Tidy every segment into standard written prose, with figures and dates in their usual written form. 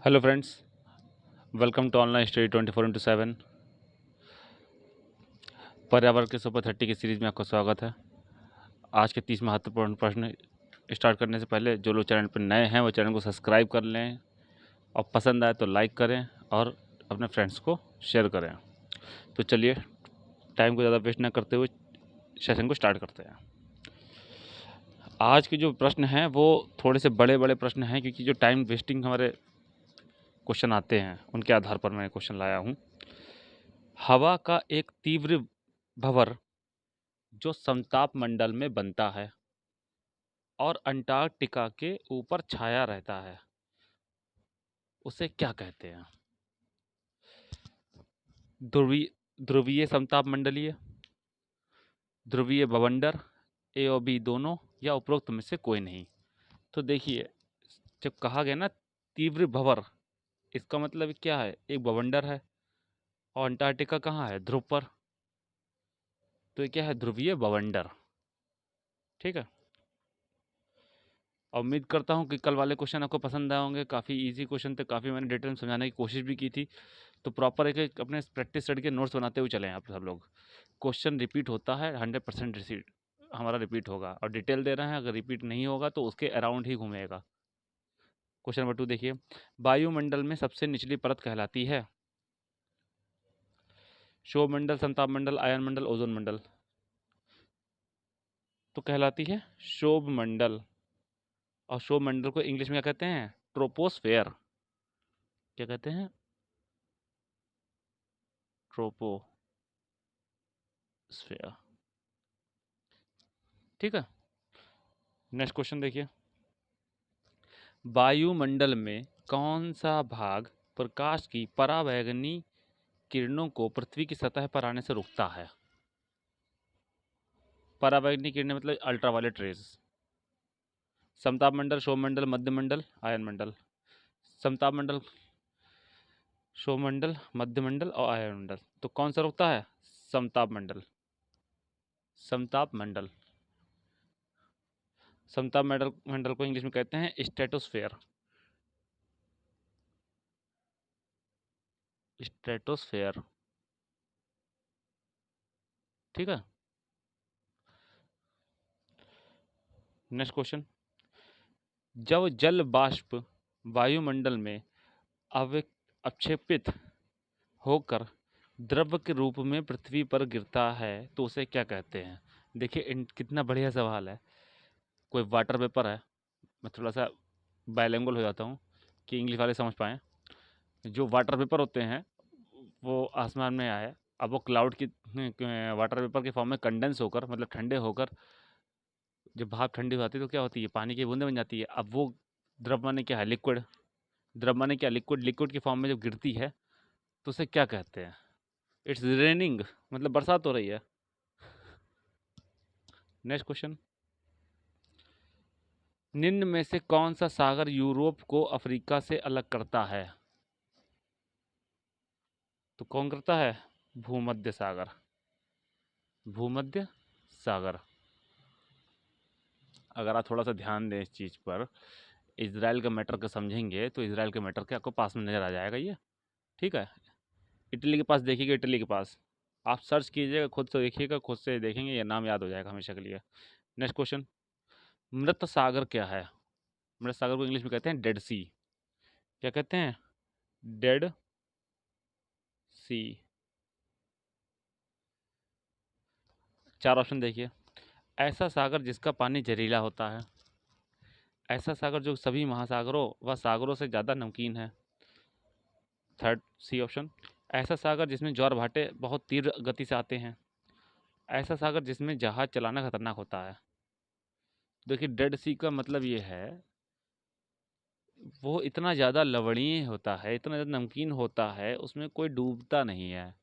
Hello friends, welcome to online study 24/7। पर्यावरण के super 30 की सीरीज़ में आपका स्वागत है। आज के 30 महत्वपूर्ण प्रश्न स्टार्ट करने से पहले जो लोग चैनल पर नए हैं वो चैनल को सब्सक्राइब कर लें और पसंद आए तो लाइक करें और अपने फ्रेंड्स को शेयर करें। तो चलिए टाइम को ज़्यादा वेस्ट ना करते हुए सेशन को स्टार्ट करते हैं। आज के जो प्रश्न हैं वो थोड़े से बड़े बड़े प्रश्न हैं, क्योंकि जो टाइम वेस्टिंग हमारे क्वेश्चन आते हैं उनके आधार पर मैं क्वेश्चन लाया हूँ। हवा का एक तीव्र भंवर जो समताप मंडल में बनता है और अंटार्कटिका के ऊपर छाया रहता है, उसे क्या कहते हैं? ध्रुवीय ध्रुवीय समताप मंडलीय, ध्रुवीय बवंडर, ए और बी दोनों, या उपरोक्त में से कोई नहीं। तो देखिए, जब कहा गया ना तीव्र भंवर, इसका मतलब क्या है? एक बवंडर है और अंटार्कटिका कहाँ है? ध्रुव पर। तो ये क्या है? ध्रुवीय बवंडर। ठीक है। उम्मीद करता हूँ कि कल वाले क्वेश्चन आपको पसंद आए होंगे। काफ़ी इजी क्वेश्चन थे, काफ़ी मैंने डिटेल में समझाने की कोशिश भी की थी। तो प्रॉपर एक अपने प्रैक्टिस सेट के नोट्स बनाते हुए चलें आप सब लोग। क्वेश्चन रिपीट होता है 100% रिसीट हमारा रिपीट होगा, और डिटेल दे रहे हैं, अगर रिपीट नहीं होगा तो उसके अराउंड ही घूमेगा। क्वेश्चन नंबर 2 देखिए, वायुमंडल में सबसे निचली परत कहलाती है? शोभ मंडल, संताप मंडल, आयन मंडल, ओजोन मंडल। तो कहलाती है शोभ मंडल। और शोभ मंडल को इंग्लिश में क्या कहते हैं? ट्रोपोस्फेयर। क्या कहते हैं? ट्रोपोस्फेयर। ठीक है। नेक्स्ट क्वेश्चन देखिए, वायुमंडल में कौन सा भाग प्रकाश की परावैंगनी किरणों को पृथ्वी की सतह पर आने से रोकता है? परावैंगनी किरणें मतलब अल्ट्रावायलेट रेज। समताप मंडल, शोभ मंडल, मध्य मंडल, आयन मंडल। समताप मंडल, शोभ मंडल, मध्य मंडल और आयन मंडल। तो कौन सा रोकता है? समताप मंडल। समताप मंडल। समताप मंडल मंडल को इंग्लिश में कहते हैं स्ट्रेटोस्फेयर। स्ट्रेटोस्फेयर। ठीक है। नेक्स्ट क्वेश्चन, जब जल बाष्प वायुमंडल में अवक्षेपित होकर द्रव के रूप में पृथ्वी पर गिरता है तो उसे क्या कहते हैं? देखिए कितना बढ़िया सवाल है। कोई वाटर वेपर है, मैं थोड़ा सा बायलिंगुअल हो जाता हूँ कि इंग्लिश वाले समझ पाएँ। जो वाटर वेपर होते हैं वो आसमान में आए, अब वो क्लाउड की वाटर वेपर के फॉर्म में कंडेंस होकर, मतलब ठंडे होकर, जब भाप ठंडी होती है तो क्या होती है? पानी की बूंदें बन जाती है। अब वो द्रव माने क्या है? लिक्विड। द्रव माने क्या? लिक्विड। लिक्विड की फॉर्म में जब गिरती है तो उसे क्या कहते हैं? इट्स रेनिंग, मतलब बरसात हो रही है। नेक्स्ट क्वेश्चन, निम्न में से कौन सा सागर यूरोप को अफ्रीका से अलग करता है? तो कौन करता है? भूमध्य सागर। भूमध्य सागर। अगर आप थोड़ा सा ध्यान दें इस चीज़ पर, इजराइल का मैटर को समझेंगे तो इजराइल के मैटर के आपको पास में नज़र आ जाएगा ये। ठीक है। इटली के पास देखिएगा, इटली के पास आप सर्च कीजिएगा, खुद से देखिएगा, खुद से देखेंगे, ये नाम याद हो जाएगा हमेशा के लिए। नेक्स्ट क्वेश्चन, मृत सागर क्या है? मृत सागर को इंग्लिश में कहते हैं डेड सी। क्या कहते हैं? डेड सी। 4 ऑप्शन देखिए, ऐसा सागर जिसका पानी जहरीला होता है, ऐसा सागर जो सभी महासागरों व सागरों से ज़्यादा नमकीन है, थर्ड सी ऑप्शन, ऐसा सागर जिसमें ज्वार भाटे बहुत तीव्र गति से आते हैं, ऐसा सागर जिसमें जहाज चलाना खतरनाक होता है। देखिए डेड सी का मतलब ये है, वो इतना ज़्यादा लवणीय होता है, इतना ज़्यादा नमकीन होता है, उसमें कोई डूबता नहीं है।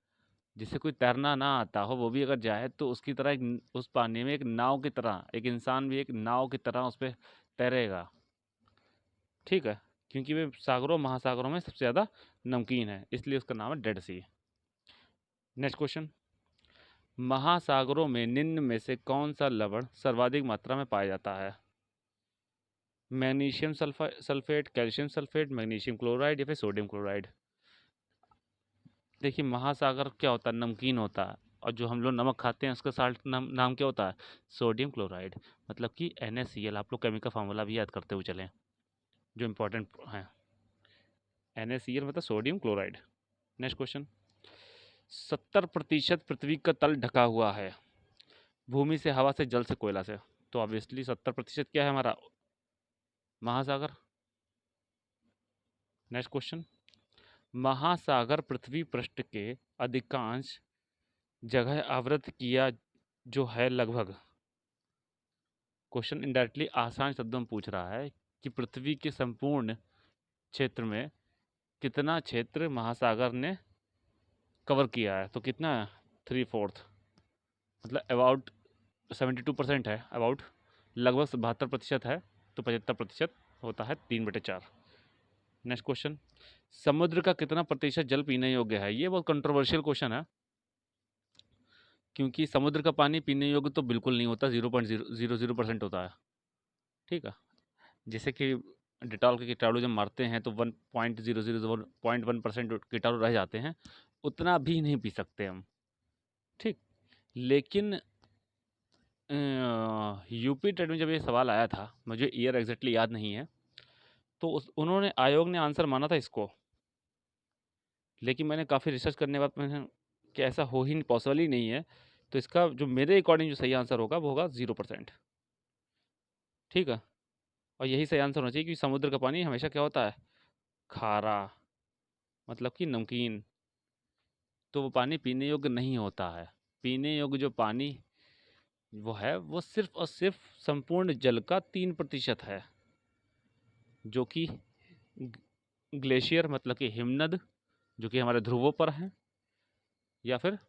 जिसे कोई तैरना ना आता हो वो भी अगर जाए तो उसकी तरह उस पानी में एक नाव की तरह, एक इंसान भी एक नाव की तरह उस पर तैरेगा। ठीक है। क्योंकि वे सागरों महासागरों में सबसे ज़्यादा नमकीन है, इसलिए उसका नाम है डेड सी। नेक्स्ट क्वेश्चन, महासागरों में निम्न में से कौन सा लवण सर्वाधिक मात्रा में पाया जाता है? Magnesium sulphate, calcium sulphate, magnesium chloride या फिर सोडियम क्लोराइड। देखिए महासागर क्या होता है, नमकीन होता है, और जो हम लोग नमक खाते हैं उसका साल्ट नाम क्या होता है, सोडियम क्लोराइड। मतलब कि NaCl, आप लोग केमिकल फार्मूला भी याद करते हुए चलें जो इम्पोर्टेंट है। NaCl मतलब सोडियम क्लोराइड। नेक्स्ट क्वेश्चन, 70% पृथ्वी का तल ढका हुआ है, भूमि से, हवा से, जल से, कोयला से। तो ऑब्वियसली 70% क्या है हमारा, महासागर। नेक्स्ट क्वेश्चन, महासागर पृथ्वी पृष्ठ के अधिकांश जगह आवृत किया जो है लगभग। क्वेश्चन इनडायरेक्टली आसान शब्दों में पूछ रहा है कि पृथ्वी के संपूर्ण क्षेत्र में कितना क्षेत्र महासागर ने कवर किया है। तो कितना है, 3/4, मतलब अबाउट 72% है, अबाउट लगभग 72% है, तो 75% होता है 3/4। नेक्स्ट क्वेश्चन, समुद्र का कितना प्रतिशत जल पीने योग्य है। ये बहुत कंट्रोवर्शियल क्वेश्चन है, क्योंकि समुद्र का पानी पीने योग्य तो बिल्कुल नहीं होता, 0.000% होता है। ठीक है, जैसे कि डिटॉल के कीटाणु जब मारते हैं तो 1.001% कीटाणु रह जाते हैं, उतना भी नहीं पी सकते हम। ठीक, लेकिन यूपी टेट में जब ये सवाल आया था, मुझे ईयर एग्जैक्टली याद नहीं है, तो उन्होंने, आयोग ने आंसर माना था इसको, लेकिन मैंने काफ़ी रिसर्च करने के बाद मैंने कि ऐसा हो ही पॉसिबल ही नहीं है। तो इसका जो मेरे अकॉर्डिंग जो सही आंसर होगा वो होगा 0%। ठीक है, और यही सही आंसर होना चाहिए, क्योंकि समुद्र का पानी हमेशा क्या होता है, खारा, मतलब कि नमकीन, तो वो पानी पीने योग्य नहीं होता है। पीने योग्य जो पानी वो है, वो सिर्फ और सिर्फ संपूर्ण जल का 3% है, जो कि ग्लेशियर, मतलब कि हिमनद, जो कि हमारे ध्रुवों पर हैं, या फिर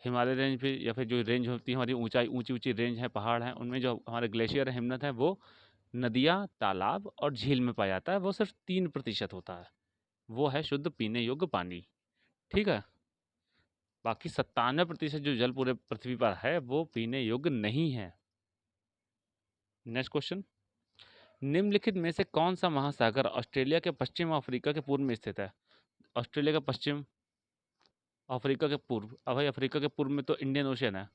हिमालय रेंज पे, या फिर जो रेंज होती है हमारी ऊंचाई, ऊंची ऊंची रेंज है, पहाड़ हैं, उनमें जो हमारे ग्लेशियर है, हिमनद है, वो नदियाँ, तालाब और झील में पाया जाता है। वो सिर्फ 3% होता है, वो है शुद्ध पीने योग्य पानी। ठीक है, बाकी 97% जो जल पूरे पृथ्वी पर है वो पीने योग्य नहीं है। नेक्स्ट क्वेश्चन, निम्नलिखित में से कौन सा महासागर ऑस्ट्रेलिया के पश्चिम, अफ्रीका के पूर्व में स्थित है। ऑस्ट्रेलिया का पश्चिम, अफ्रीका के पूर्व। अब भाई अफ्रीका के पूर्व में तो इंडियन ओशियन है,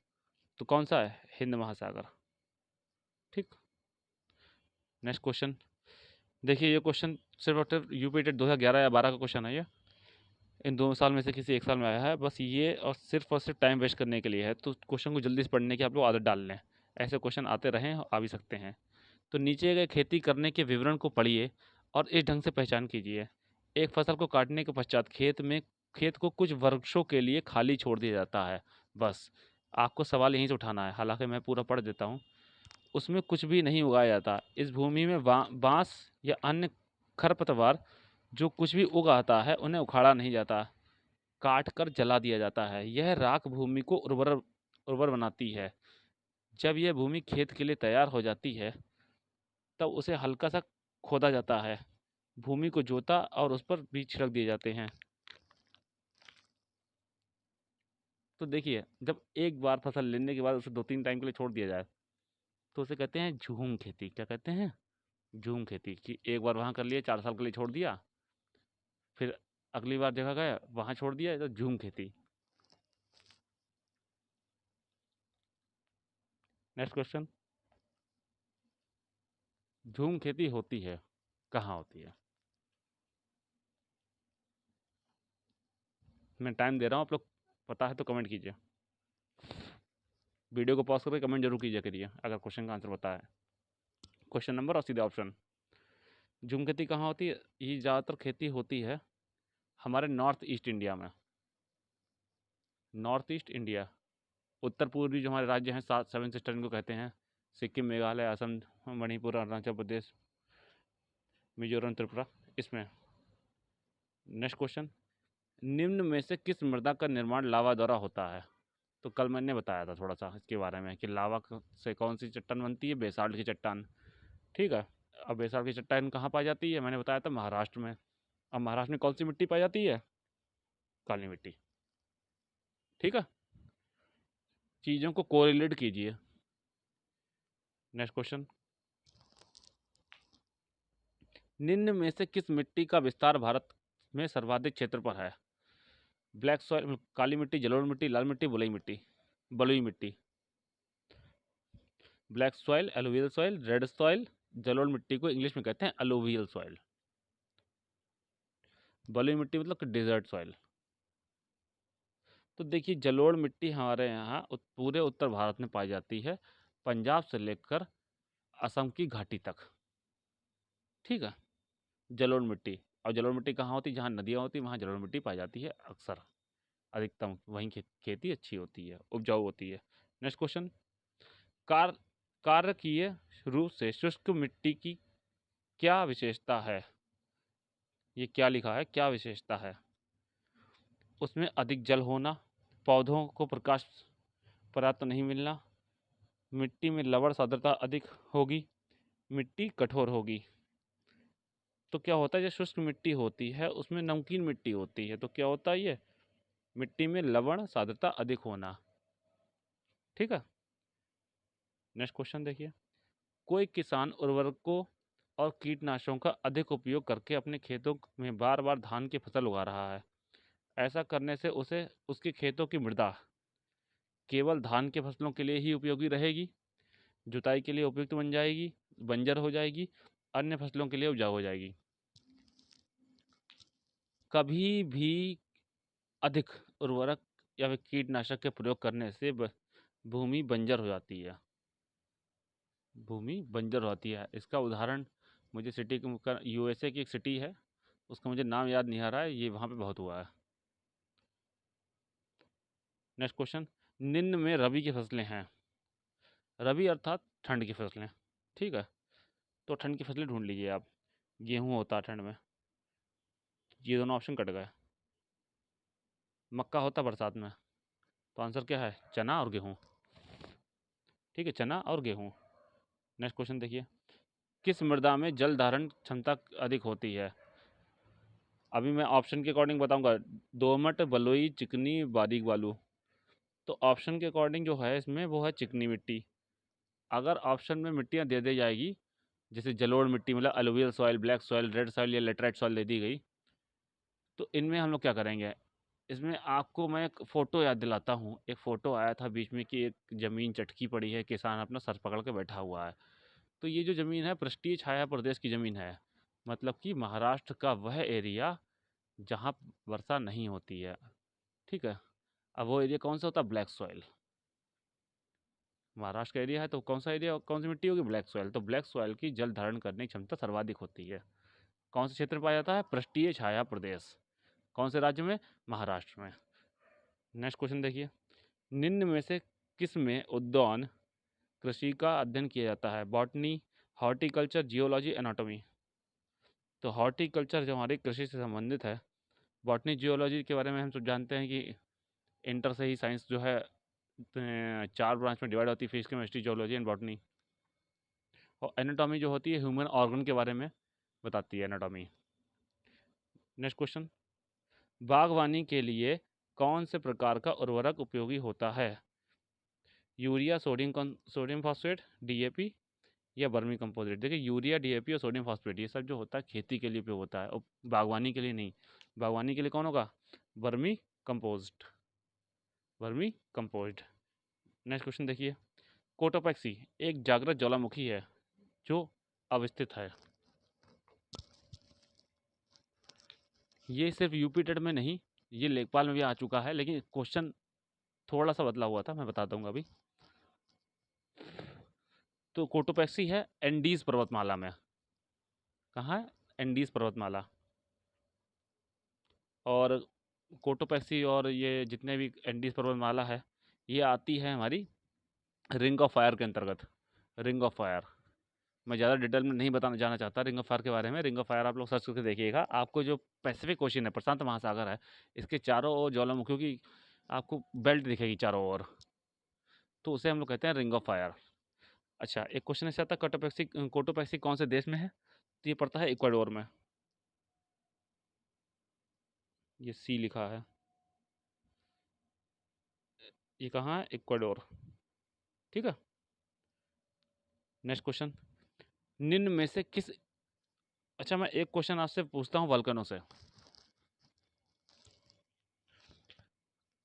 तो कौन सा है, हिंद महासागर। ठीक, नेक्स्ट क्वेश्चन, देखिए ये क्वेश्चन सिर्फ और सिर्फ यूपी टेट 2011 या 12 का क्वेश्चन है ये, इन 2 साल में से किसी एक साल में आया है, बस ये और सिर्फ टाइम वेस्ट करने के लिए है। तो क्वेश्चन को जल्दी से पढ़ने की आप लोग आदत डाल लें, ऐसे क्वेश्चन आते रहें, आ भी सकते हैं। तो नीचे गए खेती करने के विवरण को पढ़िए और इस ढंग से पहचान कीजिए। एक फसल को काटने के पश्चात खेत को कुछ वर्षों के लिए खाली छोड़ दिया जाता है। बस आपको सवाल यहीं से उठाना है, हालांकि मैं पूरा पढ़ देता हूँ। उसमें कुछ भी नहीं उगाया जाता। इस भूमि में बांस या अन्य खरपतवार जो कुछ भी उग आता है उन्हें उखाड़ा नहीं जाता, काट कर जला दिया जाता है। यह राख भूमि को उर्वर बनाती है। जब यह भूमि खेत के लिए तैयार हो जाती है तब उसे हल्का सा खोदा जाता है, भूमि को जोता और उस पर बीज छिड़क दिए जाते हैं। तो देखिए, जब एक बार फसल लेने के बाद उसे 2-3 टाइम के लिए छोड़ दिया जाए तो उसे कहते हैं झूम खेती। क्या कहते हैं, झूम खेती। कि एक बार वहाँ कर लिया, 4 साल के लिए छोड़ दिया, फिर अगली बार जगह गए वहाँ छोड़ दिया, तो झूम खेती। नेक्स्ट क्वेश्चन, झूम खेती होती है कहाँ होती है। मैं टाइम दे रहा हूँ, आप लोग पता है तो कमेंट कीजिए, वीडियो को पॉज करके कमेंट जरूर कीजिए करिए अगर क्वेश्चन का आंसर पता है। क्वेश्चन नंबर और सीधे ऑप्शन। झूम खेती कहाँ होती है, ये ज़्यादातर खेती होती है हमारे नॉर्थ ईस्ट इंडिया में। नॉर्थ ईस्ट इंडिया, उत्तर पूर्वी जो हमारे राज्य हैं, 7 7 सिस्टर इनको कहते हैं, सिक्किम, मेघालय, असम, मणिपुर, अरुणाचल प्रदेश, मिजोरम, त्रिपुरा, इसमें। नेक्स्ट क्वेश्चन, निम्न में से किस मृदा का निर्माण लावा द्वारा होता है। तो कल मैंने बताया था थोड़ा सा इसके बारे में कि लावा से कौन सी चट्टान बनती है, बेसाल्ट की चट्टान। ठीक है, अब बेसाल्ट की चट्टान कहाँ पाई जाती है, मैंने बताया था महाराष्ट्र में। अब महाराष्ट्र में कौन सी मिट्टी पाई जाती है, काली मिट्टी। ठीक है, चीज़ों को कोरिलेट कीजिए। नेक्स्ट क्वेश्चन, निम्न में से किस मिट्टी का विस्तार भारत में सर्वाधिक क्षेत्र पर है? ब्लैक सॉइल, काली मिट्टी, जलोढ़ मिट्टी, लाल मिट्टी, बलुई मिट्टी। बलुई मिट्टी। Black soil, alluvial soil, red soil. जलोढ़ मिट्टी को इंग्लिश में कहते हैं अलुवियल सॉइल। बलुई मिट्टी मतलब कि डेजर्ट सॉइल। तो देखिए, जलोढ़ मिट्टी हमारे यहाँ पूरे उत्तर भारत में पाई जाती है, पंजाब से लेकर असम की घाटी तक। ठीक है, जलोढ़ मिट्टी। और जलोढ़ मिट्टी कहाँ होती है? जहाँ नदियाँ होती हैं वहाँ जलोढ़ मिट्टी पाई जाती है अक्सर, अधिकतम वहीं खेती अच्छी होती है, उपजाऊ होती है। Next question. कार कारकीय रूप से शुष्क मिट्टी की क्या विशेषता है? ये क्या लिखा है, क्या विशेषता है? उसमें अधिक जल होना, पौधों को प्रकाश पर्याप्त नहीं मिलना, मिट्टी में लवण सांद्रता अधिक होगी, मिट्टी कठोर होगी। तो क्या होता है, जो शुष्क मिट्टी होती है उसमें नमकीन मिट्टी होती है, तो क्या होता है, ये मिट्टी में लवण सांद्रता अधिक होना। ठीक है। नेक्स्ट क्वेश्चन देखिए। कोई किसान उर्वरकों और कीटनाशकों का अधिक उपयोग करके अपने खेतों में बार बार धान की फसल उगा रहा है। ऐसा करने से उसे उसके खेतों की मृदा केवल धान के फसलों के लिए ही उपयोगी रहेगी, जुताई के लिए उपयुक्त बन जाएगी, बंजर हो जाएगी, अन्य फसलों के लिए उपजाऊ हो जाएगी। कभी भी अधिक उर्वरक या फिर कीटनाशक के प्रयोग करने से भूमि बंजर हो जाती है। भूमि बंजर होती है। इसका उदाहरण मुझे सिटी का, यूएसए की एक सिटी है, उसका मुझे नाम याद नहीं आ रहा है, ये वहाँ पे बहुत हुआ है। Next question. निम्न में रबी की फसलें हैं। रबी अर्थात ठंड की फसलें। ठीक है, तो ठंड की फसलें ढूंढ लीजिए आप। गेहूँ होता है ठंड में, ये दोनों ऑप्शन कट गए। मक्का होता बरसात में, तो आंसर क्या है? चना और गेहूँ। ठीक है, चना और गेहूँ। नेक्स्ट क्वेश्चन देखिए। किस मृदा में जल धारण क्षमता अधिक होती है? अभी मैं ऑप्शन के अकॉर्डिंग बताऊंगा। दोमट, बलुई, चिकनी, बारीक बालू। तो ऑप्शन के अकॉर्डिंग जो है इसमें वो है चिकनी मिट्टी। अगर ऑप्शन में मिट्टियाँ दे दी जाएगी, जैसे जलोढ़ मिट्टी मतलब alluvial soil, black soil, red soil या लेटराइट सॉइल दे दी गई, तो इनमें हम लोग क्या करेंगे? इसमें आपको मैं एक फ़ोटो याद दिलाता हूँ। एक फ़ोटो आया था बीच में कि एक ज़मीन चटकी पड़ी है, किसान अपना सर पकड़ के बैठा हुआ है। तो ये जो ज़मीन है पृष्ठीय छाया प्रदेश की ज़मीन है, मतलब कि महाराष्ट्र का वह एरिया जहाँ वर्षा नहीं होती है। ठीक है। अब वो एरिया कौन सा होता है? Black soil. महाराष्ट्र का एरिया है तो कौन सा एरिया, कौन सी मिट्टी होगी? Black soil. तो ब्लैक सॉइल की जल धारण करने की क्षमता सर्वाधिक होती है। कौन से क्षेत्र में पाया जाता है? पृष्ठीय छाया प्रदेश। कौन से राज्य में? महाराष्ट्र में। नेक्स्ट क्वेश्चन देखिए। निम्न में से किस में उद्यान कृषि का अध्ययन किया जाता है? Botany, horticulture, geology, anatomy. तो हॉर्टिकल्चर जो हमारी कृषि से संबंधित है। बॉटनी, जियोलॉजी के बारे में हम सब जानते हैं कि इंटर से ही साइंस जो है 4 ब्रांच में डिवाइड होती है, physics, chemistry, geology and botany. और एनाटॉमी जो होती है ह्यूमन ऑर्गन के बारे में बताती है एनाटॉमी। Next question. बागवानी के लिए कौन से प्रकार का उर्वरक उपयोगी होता है? यूरिया, सोडियम फॉस्फेट, डीएपी या वर्मी कंपोजिट। देखिए, यूरिया, डीएपी और सोडियम फॉस्फेट ये सब जो होता है खेती के लिए उपयोग होता है, और बागवानी के लिए नहीं। बागवानी के लिए कौन होगा? Vermi compost. Vermi compost. Next question देखिए। कोटोपैक्सी एक जागृत ज्वालामुखी है जो अवस्थित है। ये सिर्फ यूपी टेट में नहीं, ये लेखपाल में भी आ चुका है, लेकिन क्वेश्चन थोड़ा सा बदला हुआ था, मैं बता दूंगा अभी। तो कोटोपैक्सी है एंडीज पर्वतमाला में। कहाँ है? एंडीज पर्वतमाला। और कोटोपैक्सी और ये जितने भी एंडीज पर्वतमाला है, ये आती है हमारी रिंग ऑफ फायर के अंतर्गत। Ring of fire. मैं ज़्यादा डिटेल में नहीं बताना जाना चाहता रिंग ऑफ फायर के बारे में। रिंग ऑफ फायर आप लोग सर्च करके देखिएगा, आपको जो पैसिफिक ओशन है, प्रशांत महासागर है, इसके चारों ओर ज्वालामुखियों की आपको बेल्ट दिखेगी चारों ओर, तो उसे हम लोग कहते हैं रिंग ऑफ फायर। अच्छा, एक क्वेश्चन ऐसा आता है, कोटोपैक्सी कौन से देश में है? तो ये पड़ता है इक्वाडोर में। ये सी लिखा है। ये कहाँ है? इक्वाडोर। ठीक है। Next question. निम्न में से किस अच्छा, मैं एक क्वेश्चन आपसे पूछता हूँ वल्कनों से।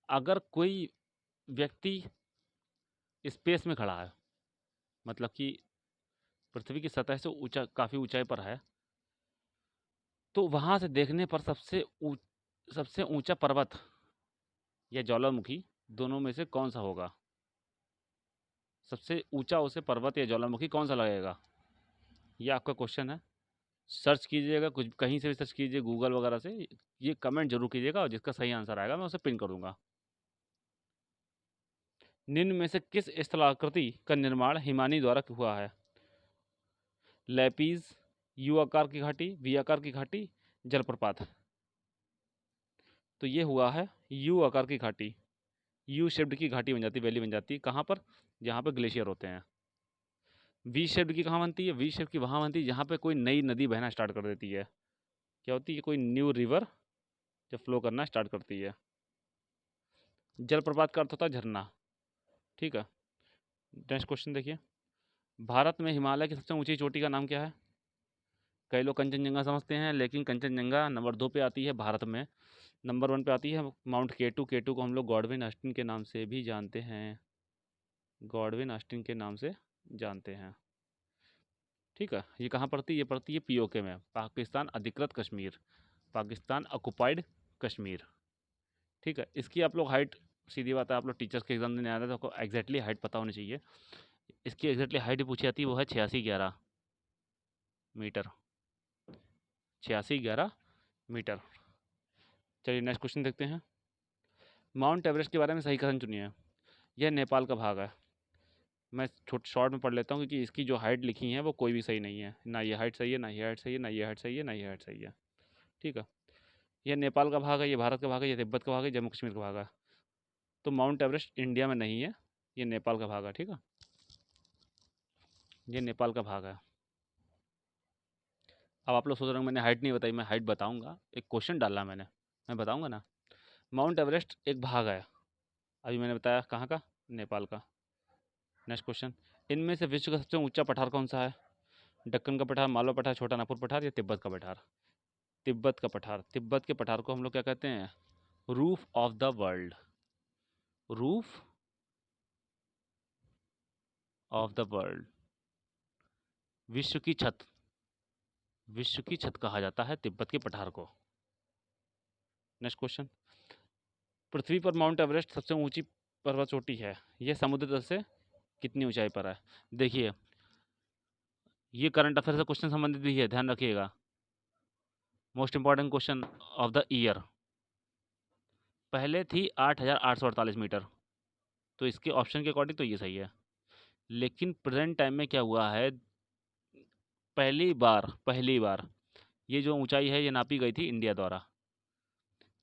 अगर कोई व्यक्ति स्पेस में खड़ा है, मतलब कि पृथ्वी की सतह से ऊंचा, काफ़ी ऊंचाई पर है, तो वहां से देखने पर सबसे ऊंचा पर्वत या ज्वालामुखी दोनों में से कौन सा होगा? सबसे ऊंचा उसे पर्वत या ज्वालामुखी कौन सा लगेगा? ये आपका क्वेश्चन है। सर्च कीजिएगा, कुछ कहीं से भी सर्च कीजिए, गूगल वगैरह से। ये कमेंट जरूर कीजिएगा और जिसका सही आंसर आएगा मैं उसे पिन कर दूंगा। निम्न में से किस स्थलाकृति का निर्माण हिमानी द्वारा हुआ है? लैपीज, यू आकार की घाटी, वी आकार की घाटी, जलप्रपात। तो ये हुआ है यू आकार की घाटी। यू शेप्ड की घाटी बन जाती है, वैली बन जाती है। कहाँ पर? जहाँ पर ग्लेशियर होते हैं। वी शेप्ड की कहाँ बनती है? वी शेप की वहाँ बनती है जहाँ पे कोई नई नदी बहना स्टार्ट कर देती है। क्या होती है? कोई न्यू रिवर जब फ्लो करना स्टार्ट करती है। जलप्रपात का अर्थ होता है झरना। ठीक है, नेक्स्ट क्वेश्चन देखिए। भारत में हिमालय की सबसे ऊंची चोटी का नाम क्या है? कई लोग कंचनजंगा समझते हैं, लेकिन कंचनजंगा नंबर 2 पे आती है भारत में। नंबर 1 पे आती है माउंट केटू। केटू को हम लोग गॉडविन ऑस्टिन के नाम से भी जानते हैं। गॉडविन ऑस्टिन के नाम से जानते हैं। ठीक है, ये कहाँ पड़ती है? ये पड़ती है पीओके में, पाकिस्तान अधिकृत कश्मीर, पाकिस्तान ऑक्युपाइड कश्मीर। ठीक है, इसकी आप लोग हाइट, सीधी बात है, आप लोग टीचर्स के एग्जाम देने आ रहे हैं तो आपको एग्जैक्टली हाइट पता होनी चाहिए। इसकी एग्जैक्टली हाइट पूछी जाती है, वो है 8611 मीटर। 8611 मीटर। चलिए नेक्स्ट क्वेश्चन देखते हैं। माउंट एवरेस्ट के बारे में सही कथन चुनिए। यह नेपाल का भाग है। मैं छोट शॉर्ट में पढ़ लेता हूँ क्योंकि इसकी जो हाइट लिखी है वो कोई भी सही नहीं है। ना ये हाइट सही है, ना ये हाइट सही है, ना ये हाइट सही है, ना ये हाइट सही है। ठीक है, ये नेपाल का भाग है, ये भारत का भाग है, ये तिब्बत का भाग है, जम्मू कश्मीर का भाग है। तो माउंट एवरेस्ट इंडिया में नहीं है, ये नेपाल का भाग है। ठीक है, ये नेपाल का भाग है। अब आप लोग सोच रहे हो मैंने हाइट नहीं बताई, मैं हाइट बताऊंगा। एक क्वेश्चन डाला मैंने, मैं बताऊंगा ना। माउंट एवरेस्ट एक भाग है, अभी मैंने बताया कहाँ का? नेपाल का। Next question. इनमें से विश्व का सबसे ऊंचा पठार कौन सा है? दक्कन का पठार, मालवा पठार, छोटा नागपुर पठार या तिब्बत का पठार? तिब्बत का पठार। तिब्बत के पठार को हम लोग क्या कहते हैं? Roof of the world. Roof of the world, विश्व की छत। विश्व की छत कहा जाता है तिब्बत के पठार को। Next question. पृथ्वी पर माउंट एवरेस्ट सबसे ऊंची पर्वत चोटी है, यह समुद्र तल से कितनी ऊंचाई पर है? देखिए, ये करंट अफेयर से क्वेश्चन संबंधित भी है, ध्यान रखिएगा। Most important question of the year. पहले थी 8848 मीटर, तो इसके ऑप्शन के अकॉर्डिंग तो ये सही है। लेकिन प्रेजेंट टाइम में क्या हुआ है? पहली बार ये जो ऊंचाई है ये नापी गई थी इंडिया द्वारा।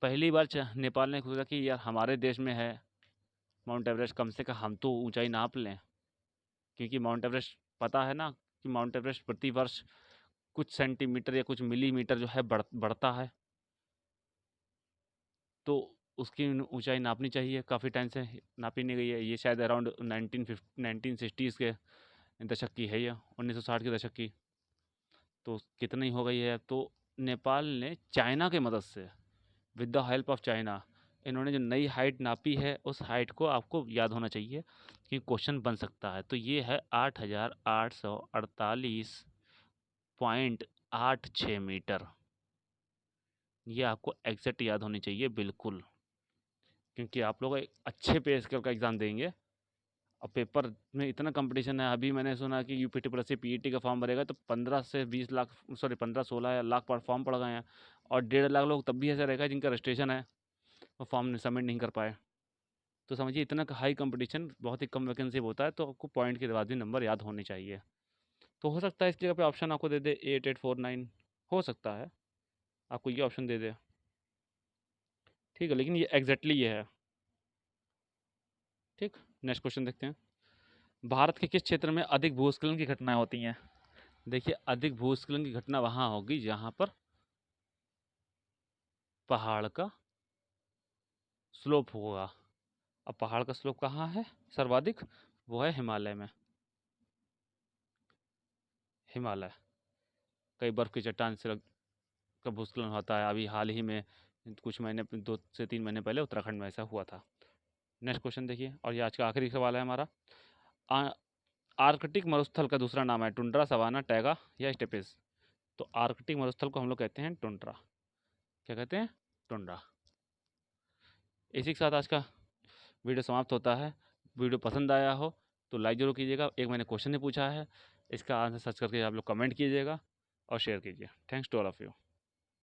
पहली बार नेपाल ने सोचा कि यार हमारे देश में है माउंट एवरेस्ट, कम से कम हम तो ऊंचाई नाप लें। क्योंकि माउंट एवरेस्ट, पता है ना कि माउंट एवरेस्ट प्रति वर्ष कुछ सेंटीमीटर या कुछ मिलीमीटर जो है बढ़ता है। तो उसकी ऊंचाई नापनी चाहिए, काफ़ी टाइम से नापी नहीं गई है। ये शायद अराउंड 1960s के दशक की है, ये 1960 के दशक की। तो कितनी हो गई है? तो नेपाल ने चाइना के मदद से, with the help of China, इन्होंने जो नई हाइट नापी है उस हाइट को आपको याद होना चाहिए कि क्वेश्चन बन सकता है। तो ये है 8848.86 मीटर। ये आपको एग्जैक्ट याद होनी चाहिए बिल्कुल, क्योंकि आप लोग एक अच्छे पे स्केल का एग्ज़ाम देंगे और पेपर में इतना कंपटीशन है। अभी मैंने सुना कि यूपीटी प्लस से पीईटी का फॉर्म भरेगा तो 15 से 20 लाख, सॉरी 15-16 लाख पर फॉर्म पड़ गए हैं। और 1.5 लाख लोग तब भी ऐसे रहेगा जिनका रजिस्ट्रेशन है, वो फॉर्म सबमिट नहीं कर पाए। तो समझिए इतना हाई कंपटीशन, बहुत ही कम वैकेंसी होता है, तो आपको पॉइंट के बाद भी नंबर याद होने चाहिए। तो हो सकता है इस जगह पे ऑप्शन आपको दे दे 8849, हो सकता है आपको ये ऑप्शन दे दे। ठीक है, लेकिन ये एग्जैक्टली ये है। ठीक, नेक्स्ट क्वेश्चन देखते हैं। भारत के किस क्षेत्र में अधिक भूस्खलन की घटनाएं होती हैं? देखिए, अधिक भूस्खलन की घटना वहाँ होगी जहाँ पर पहाड़ का स्लोप होगा। अब पहाड़ का स्लोप कहाँ है सर्वाधिक? वो है हिमालय में। हिमालय। कई बर्फ़ की चट्टान से का भूस्खलन होता है। अभी हाल ही में कुछ महीने 2 से 3 महीने पहले उत्तराखंड में ऐसा हुआ था। नेक्स्ट क्वेश्चन देखिए, और ये आज का आखिरी सवाल है हमारा। आ आर्कटिक मरुस्थल का दूसरा नाम है टुंड्रा, सवाना, टैगा या स्टेपेस? तो आर्कटिक मरुस्थल को हम लोग कहते हैं टुंड्रा। क्या कहते हैं? टुंड्रा। इसी के साथ आज का वीडियो समाप्त होता है। वीडियो पसंद आया हो तो लाइक ज़रूर कीजिएगा। एक मैंने क्वेश्चन ही पूछा है, इसका आंसर सर्च करके आप लोग कमेंट कीजिएगा और शेयर कीजिए। Thanks to all of you.